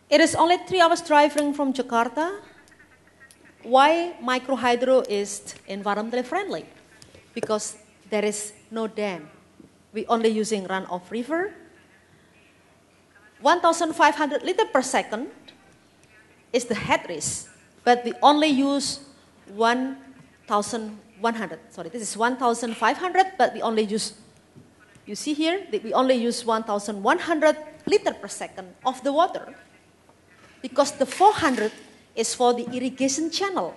It is only 3 hours driving from Jakarta. Why microhydro is environmentally friendly? Because there is no dam. We only using runoff river. 1,500 liters per second is the head risk, but we only use 1,100. Sorry, this is 1,500, but we only use, you see here, that we only use 1,100 liters per second of the water, because the 400 is for the irrigation channel.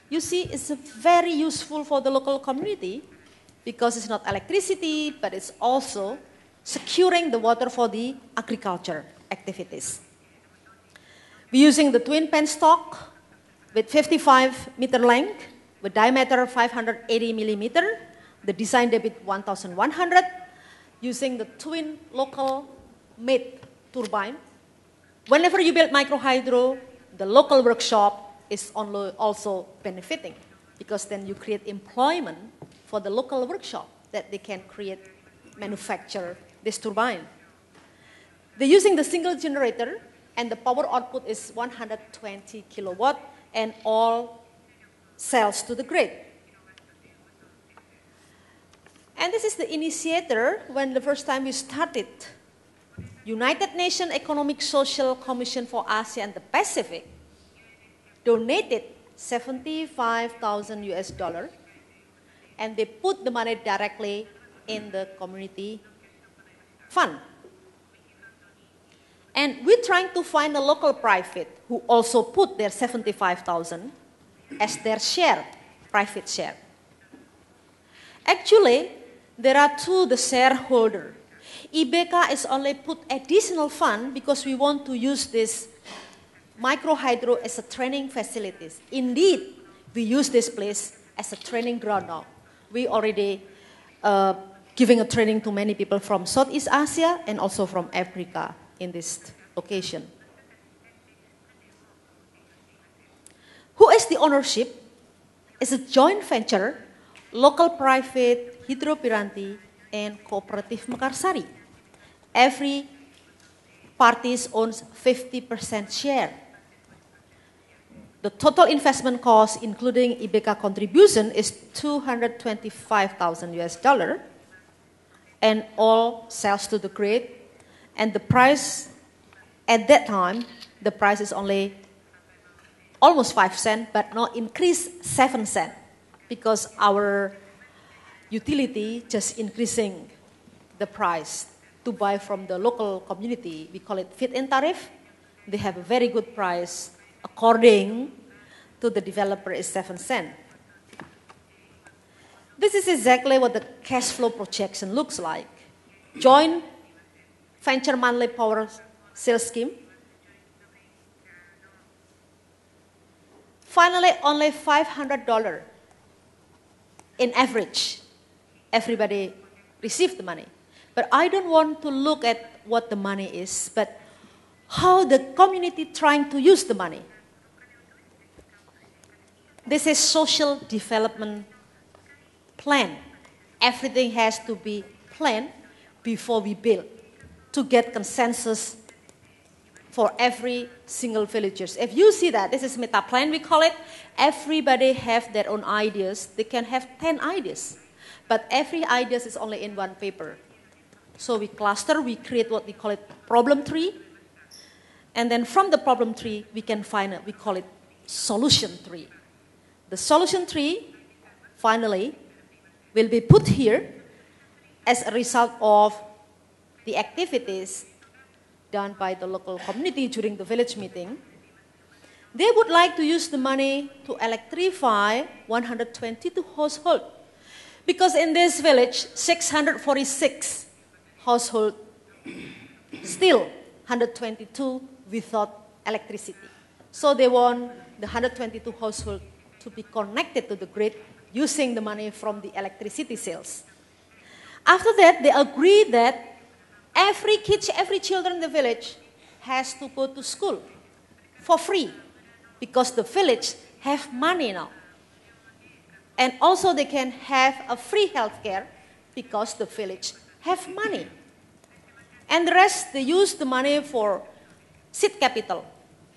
You see, it's very useful for the local community because it's not electricity, but it's also securing the water for the agriculture activities. We're using the twin penstock with 55-meter length, with diameter 580 millimeter, the design debit 1,100, using the twin local made turbine. Whenever you build microhydro, the local workshop is also benefiting, because then you create employment for the local workshop that they can manufacture this turbine. They're using the single generator, and the power output is 120 kilowatt, and all sells to the grid. And this is the initiator when the first time we started. United Nations Economic Social Commission for Asia and the Pacific donated $75,000 US, and they put the money directly in the community fund. And we're trying to find a local private who also put their 75,000 as their share, private share. Actually, there are the shareholders. IBEKA is only put additional fund because we want to use this microhydro as a training facilities. Indeed, we use this place as a training ground now. We already giving a training to many people from Southeast Asia and also from Africa in this occasion. Who is the ownership? It's a joint venture, local private, Hydro Piranti, and Cooperative Mekarsari. Every party owns 50% share. The total investment cost, including IBEKA contribution, is $225,000 US, and all sells to the grid. And the price, at that time, the price is only almost 5 cents, but now increased 7 cents, because our utility just increasing the price to buy from the local community. We call it feed-in tariff. They have a very good price. According to the developer, is 7 cents. This is exactly what the cash flow projection looks like. Joint venture monthly power sales scheme. Finally, only $500 in average. Everybody received the money. But I don't want to look at what the money is, but how the community trying to use the money. This is social development plan. Everything has to be planned before we build to get consensus for every single villagers. If you see that, this is meta plan, we call it. Everybody have their own ideas. They can have 10 ideas, but every idea is only in one paper. So we cluster, we create what we call it problem tree. And then from the problem tree, we can find it, we call it solution tree. The solution tree, finally, will be put here as a result of the activities done by the local community during the village meeting. They would like to use the money to electrify 122 households. Because in this village, 646 households, still 122 without electricity. So they want the 122 households to be connected to the grid using the money from the electricity sales. After that, they agree that every children in the village has to go to school for free, because the village have money now. And also they can have a free health care because the village have money. And the rest, they use the money for Seed capital.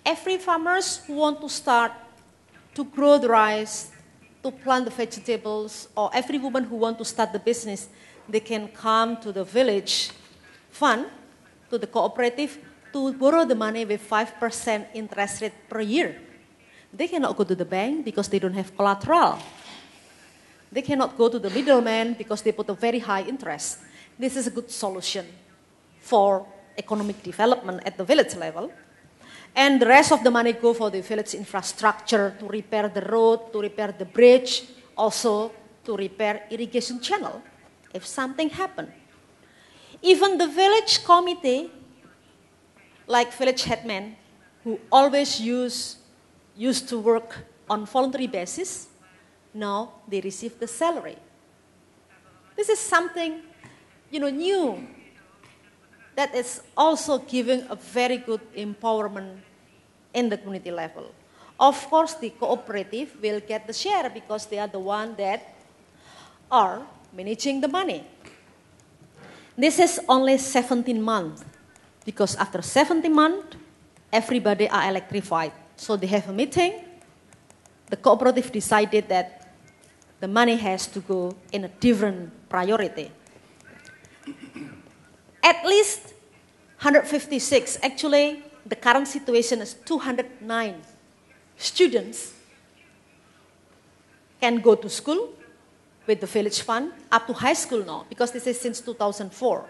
Every farmers who want to start to grow the rice, to plant the vegetables, or every woman who want to start the business, they can come to the village fund, to the cooperative, to borrow the money with 5% interest rate per year. They cannot go to the bank because they don't have collateral. They cannot go to the middleman because they put a very high interest. This is a good solution for economic development at the village level. And the rest of the money go for the village infrastructure, to repair the road, to repair the bridge, also to repair irrigation channel if something happen. Even the village committee, like village headmen, who always used to work on voluntary basis, now they receive the salary. This is something, new, that is also giving a very good empowerment in the community level. Of course, the cooperative will get the share because they are the one that are managing the money. This is only 17 months because after 17 months, everybody are electrified. So they have a meeting. The cooperative decided that the money has to go in a different priority. At least 156, actually the current situation is 209 students can go to school with the village fund up to high school now, because this is since 2004.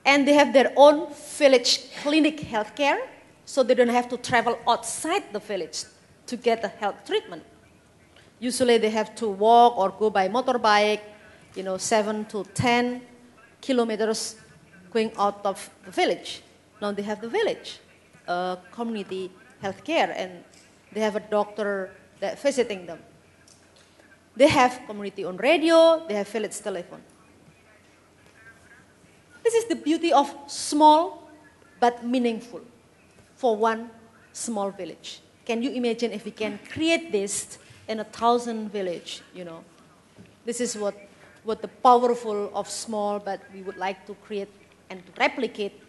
And they have their own village clinic healthcare, so they don't have to travel outside the village to get the health treatment. Usually they have to walk or go by motorbike, 7 to 10 kilometers going out of the village. Now they have the village community healthcare, and they have a doctor that visiting them. They have community-owned radio, they have village telephone. This is the beauty of small but meaningful for one small village. Can you imagine if we can create this in 1,000 villages? This is what the powerful of small, but we would like to create and to replicate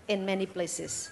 in many places.